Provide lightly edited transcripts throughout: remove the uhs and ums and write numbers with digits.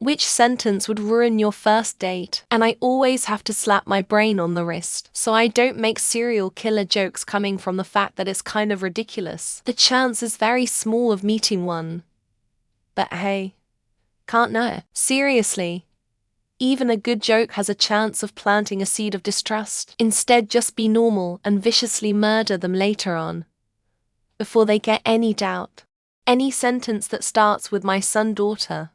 Which sentence would ruin your first date? And I always have to slap my brain on the wrist, so I don't make serial killer jokes coming from the fact that it's kind of ridiculous. The chance is very small of meeting one. But hey, can't know. Seriously. Even a good joke has a chance of planting a seed of distrust. Instead, just be normal and viciously murder them later on, before they get any doubt. Any sentence that starts with my son, daughter.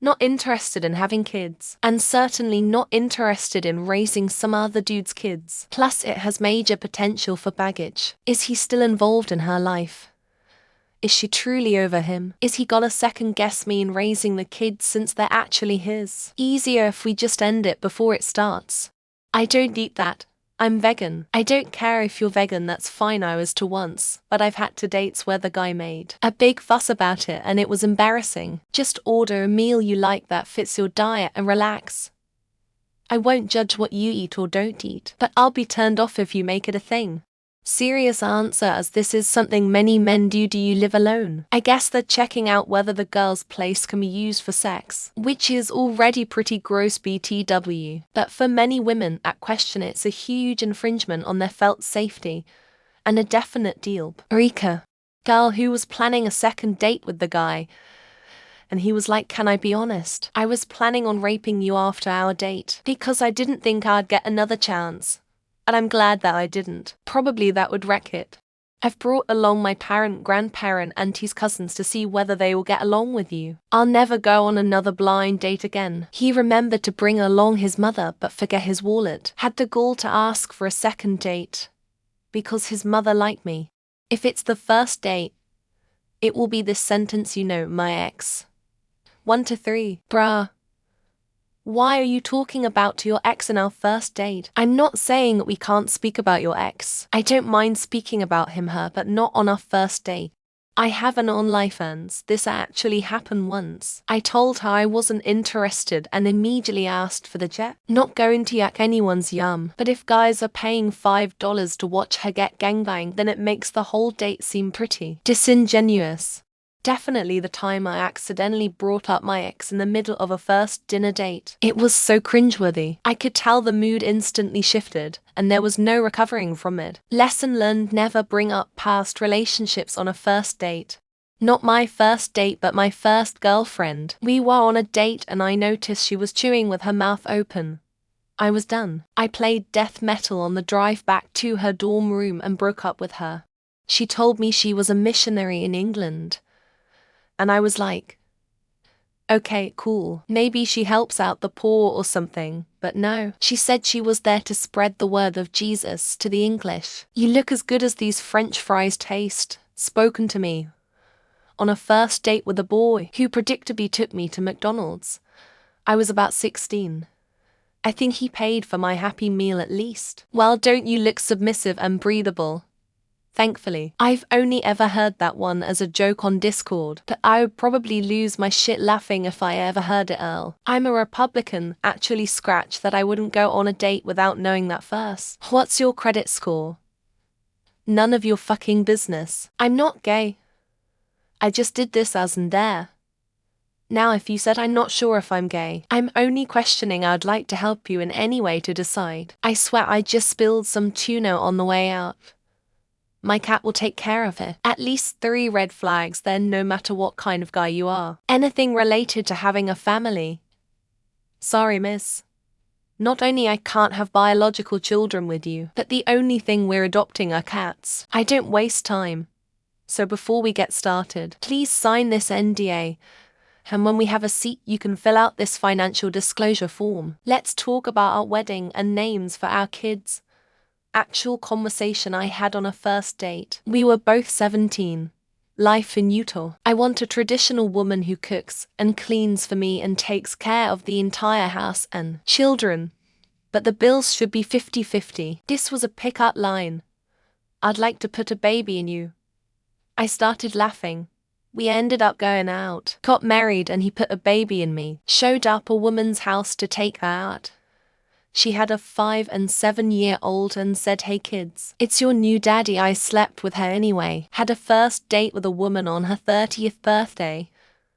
Not interested in having kids, and certainly not interested in raising some other dude's kids. Plus, it has major potential for baggage. Is he still involved in her life? Is she truly over him? Is he gonna second guess me in raising the kids since they're actually his? Easier if we just end it before it starts. I don't eat that. I'm vegan. I don't care if you're vegan, that's fine. I was to once, but I've had to dates where the guy made a big fuss about it and it was embarrassing. Just order a meal you like that fits your diet and relax. I won't judge what you eat or don't eat, but I'll be turned off if you make it a thing. Serious answer, as this is something many men do. Do you live alone? I guess they're checking out whether the girl's place can be used for sex, which is already pretty gross BTW. But for many women at question, it's a huge infringement on their felt safety, and a definite deal. Rika, girl who was planning a second date with the guy, and he was like, can I be honest? I was planning on raping you after our date, because I didn't think I'd get another chance. And I'm glad that I didn't. Probably that would wreck it. I've brought along my parent, grandparent, aunties, cousins to see whether they will get along with you. I'll never go on another blind date again. He remembered to bring along his mother but forget his wallet. Had the gall to ask for a second date because his mother liked me. If it's the first date, it will be this sentence, you know, my ex. 1 to 3. Bruh. Why are you talking about your ex in our first date? I'm not saying that we can't speak about your ex. I don't mind speaking about him, her, but not on our first date. I have an OnlyFans. This actually happened once. I told her I wasn't interested and immediately asked for the jet. Not going to yak anyone's yum, but if guys are paying $5 to watch her get gangbanged, then it makes the whole date seem pretty disingenuous. Definitely the time I accidentally brought up my ex in the middle of a first dinner date. It was so cringeworthy. I could tell the mood instantly shifted, and there was no recovering from it. Lesson learned: never bring up past relationships on a first date. Not my first date, but my first girlfriend. We were on a date and I noticed she was chewing with her mouth open. I was done. I played death metal on the drive back to her dorm room and broke up with her. She told me she was a missionary in England. And I was like, okay, cool. Maybe she helps out the poor or something. But no, she said she was there to spread the word of Jesus to the English. You look as good as these French fries taste. Spoken to me on a first date with a boy who predictably took me to McDonald's. I was about 16. I think he paid for my Happy Meal at least. Well, don't you look submissive and breathable? Thankfully, I've only ever heard that one as a joke on Discord, but I would probably lose my shit laughing if I ever heard it, Earl. I'm a Republican, actually scratch that. I wouldn't go on a date without knowing that first. What's your credit score? None of your fucking business. I'm not gay. I just did this as in there. Now if you said I'm not sure if I'm gay, I'm only questioning. I'd like to help you in any way to decide. I swear I just spilled some tuna on the way out. My cat will take care of it. At least 3 red flags then, no matter what kind of guy you are. Anything related to having a family. Sorry, miss. Not only I can't have biological children with you, but the only thing we're adopting are cats. I don't waste time. So before we get started, please sign this NDA. And when we have a seat, you can fill out this financial disclosure form. Let's talk about our wedding and names for our kids. Actual conversation I had on a first date. We were both 17. Life in Utah. I want a traditional woman who cooks and cleans for me and takes care of the entire house and children. But the bills should be 50-50. This was a pick-up line. I'd like to put a baby in you. I started laughing. We ended up going out, got married, and he put a baby in me. Showed up a woman's house to take her out. She had a 5- and 7-year-old and said, hey kids, it's your new daddy. I slept with her anyway. Had a first date with a woman on her 30th birthday.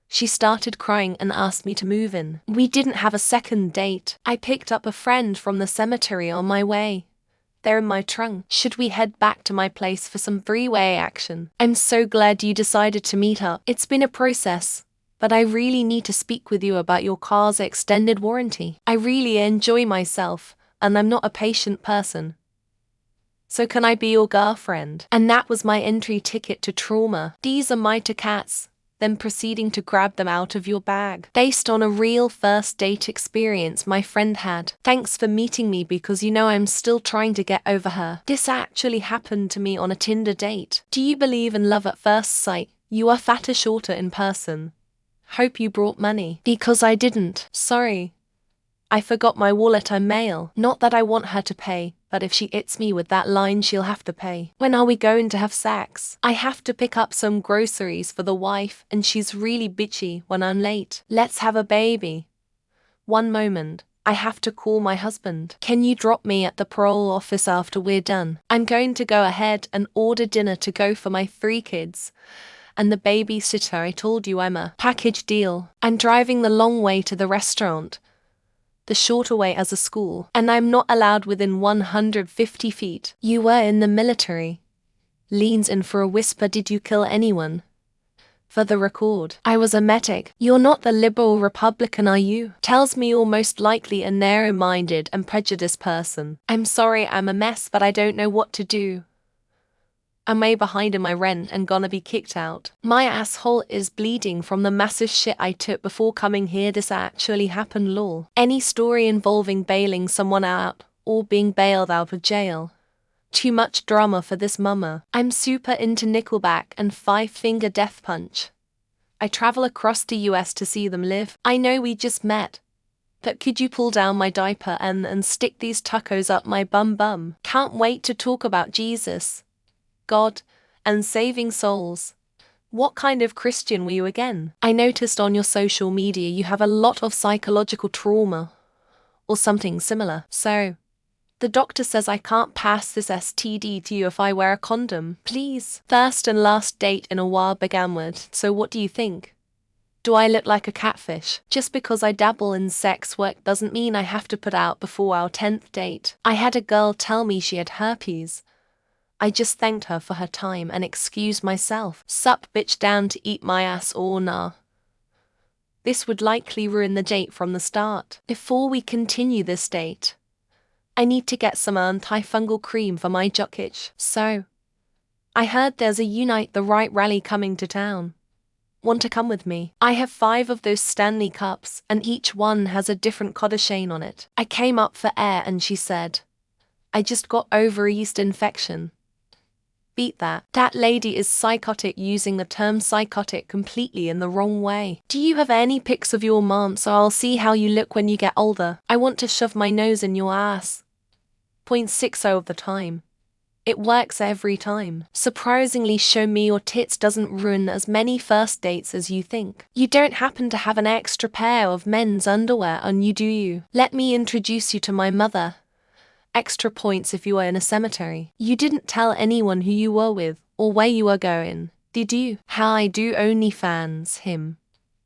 She started crying and asked me to move in. We didn't have a second date. I picked up a friend from the cemetery on my way. They're in my trunk. Should we head back to my place for some freeway action? I'm so glad you decided to meet up. It's been a process, but I really need to speak with you about your car's extended warranty. I really enjoy myself, and I'm not a patient person. So can I be your girlfriend? And that was my entry ticket to trauma. These are my two cats. Then proceeding to grab them out of your bag. Based on a real first date experience my friend had. Thanks for meeting me because you know I'm still trying to get over her. This actually happened to me on a Tinder date. Do you believe in love at first sight? You are fatter shorter in person. Hope you brought money. Because I didn't. Sorry. I forgot my wallet. I'm male. Not that I want her to pay, but if she hits me with that line she'll have to pay. When are we going to have sex? I have to pick up some groceries for the wife and she's really bitchy when I'm late. Let's have a baby. One moment. I have to call my husband. Can you drop me at the parole office after we're done? I'm going to go ahead and order dinner to go for my 3 kids. And the babysitter. I told you I'm a package deal. I'm driving the long way to the restaurant. The shorter way as a school, and I'm not allowed within 150 feet. You were in the military. Leans in for a whisper. Did you kill anyone? For the record, I was a medic. You're not the liberal Republican, are you? Tells me you're most likely a narrow-minded and prejudiced person. I'm sorry I'm a mess, but I don't know what to do. I'm way behind in my rent and gonna be kicked out. My asshole is bleeding from the massive shit I took before coming here. This actually happened, lol. Any story involving bailing someone out or being bailed out of jail? Too much drama for this mama. I'm super into Nickelback and Five Finger Death Punch. I travel across the US to see them live. I know we just met, but could you pull down my diaper and stick these tacos up my bum? Can't wait to talk about Jesus, God, and saving souls. What kind of Christian were you again? I noticed on your social media you have a lot of psychological trauma, or something similar. So, the doctor says I can't pass this STD to you if I wear a condom. Please. First and last date in a while began with, so what do you think? Do I look like a catfish? Just because I dabble in sex work doesn't mean I have to put out before our 10th date. I had a girl tell me she had herpes. I just thanked her for her time and excused myself. Sup bitch, down to eat my ass or nah? This would likely ruin the date from the start. Before we continue this date, I need to get some antifungal cream for my jock itch. So, I heard there's a Unite the Right rally coming to town. Want to come with me? I have 5 of those Stanley cups and each one has a different codashane on it. I came up for air and she said, I just got over a yeast infection. Beat that. That lady is psychotic, using the term psychotic completely in the wrong way. Do you have any pics of your mom so I'll see how you look when you get older? I want to shove my nose in your ass. 0.60 of the time. It works every time. Surprisingly, show me your tits doesn't ruin as many first dates as you think. You don't happen to have an extra pair of men's underwear on you, do you? Let me introduce you to my mother. Extra points if you were in a cemetery. You didn't tell anyone who you were with or where you were going, did you? How I do OnlyFans him.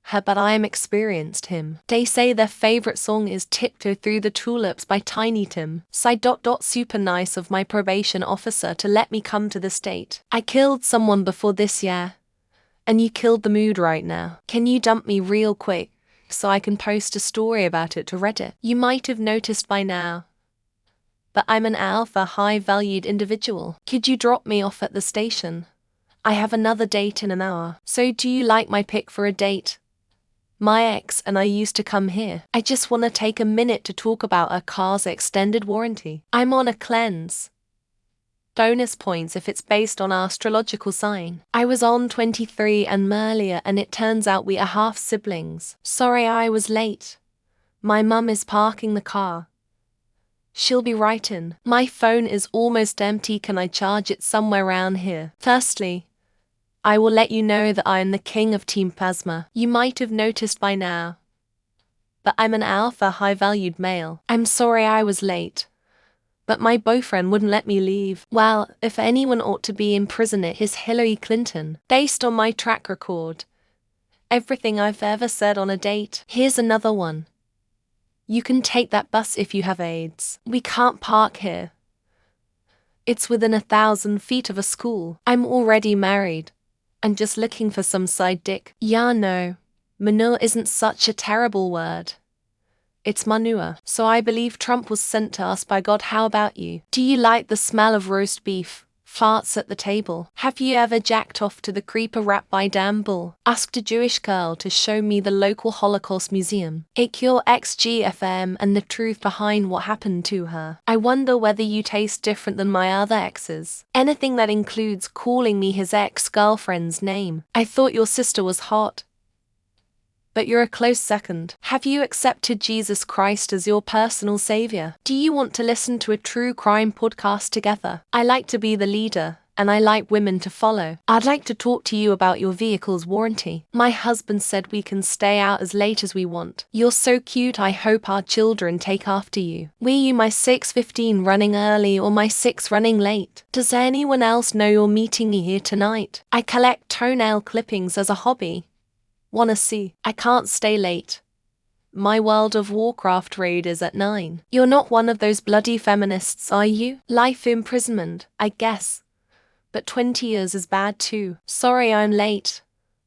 Her, but I am experienced him. They say their favorite song is Tiptoe Through the Tulips by Tiny Tim. Side ... Super nice of my probation officer to let me come to the state. I killed someone before this year, and you killed the mood right now. Can you dump me real quick so I can post a story about it to Reddit? You might have noticed by now, but I'm an alpha high-valued individual. Could you drop me off at the station? I have another date in an hour. So do you like my pick for a date? My ex and I used to come here. I just want to take a minute to talk about a car's extended warranty. I'm on a cleanse. Bonus points if it's based on our astrological sign. I was on 23 and earlier and it turns out we are half siblings. Sorry I was late. My mum is parking the car. She'll be right in. My phone is almost empty. Can I charge it somewhere around here? Firstly, I will let you know that I am the king of Team Plasma. You might have noticed by now, but I'm an alpha high-valued male. I'm sorry I was late, but my boyfriend wouldn't let me leave. Well, if anyone ought to be in prison it is Hillary Clinton. Based on my track record, Everything I've ever said on a date. Here's another one. You can take that bus if you have AIDS. We can't park here. It's within 1,000 feet of a school. I'm already married. And just looking for some side dick. Yeah, no. Manure isn't such a terrible word. It's manure. So I believe Trump was sent to us by God. How about you? Do you like the smell of roast beef? Farts at the table. Have you ever jacked off to the creeper rap by Dan Bull? Asked a Jewish girl to show me the local Holocaust museum. Ik your ex-GFM and the truth behind what happened to her. I wonder whether you taste different than my other exes. Anything that includes calling me his ex-girlfriend's name. I thought your sister was hot. But you're a close second. Have you accepted Jesus Christ as your personal savior? Do you want to listen to a true crime podcast together? I like to be the leader, and I like women to follow. I'd like to talk to you about your vehicle's warranty. My husband said we can stay out as late as we want. You're so cute. I hope our children take after you. Were you my 6:15 running early or my 6 running late? Does anyone else know you're meeting me here tonight? I collect toenail clippings as a hobby. Wanna see? I can't stay late. My World of Warcraft raid is at 9. You're not one of those bloody feminists, are you? Life imprisonment, I guess. But 20 years is bad too. Sorry I'm late.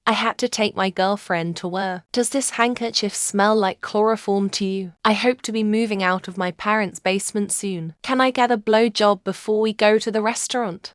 I had to take my girlfriend to work. Does this handkerchief smell like chloroform to you? I hope to be moving out of my parents' basement soon. Can I get a blowjob before we go to the restaurant?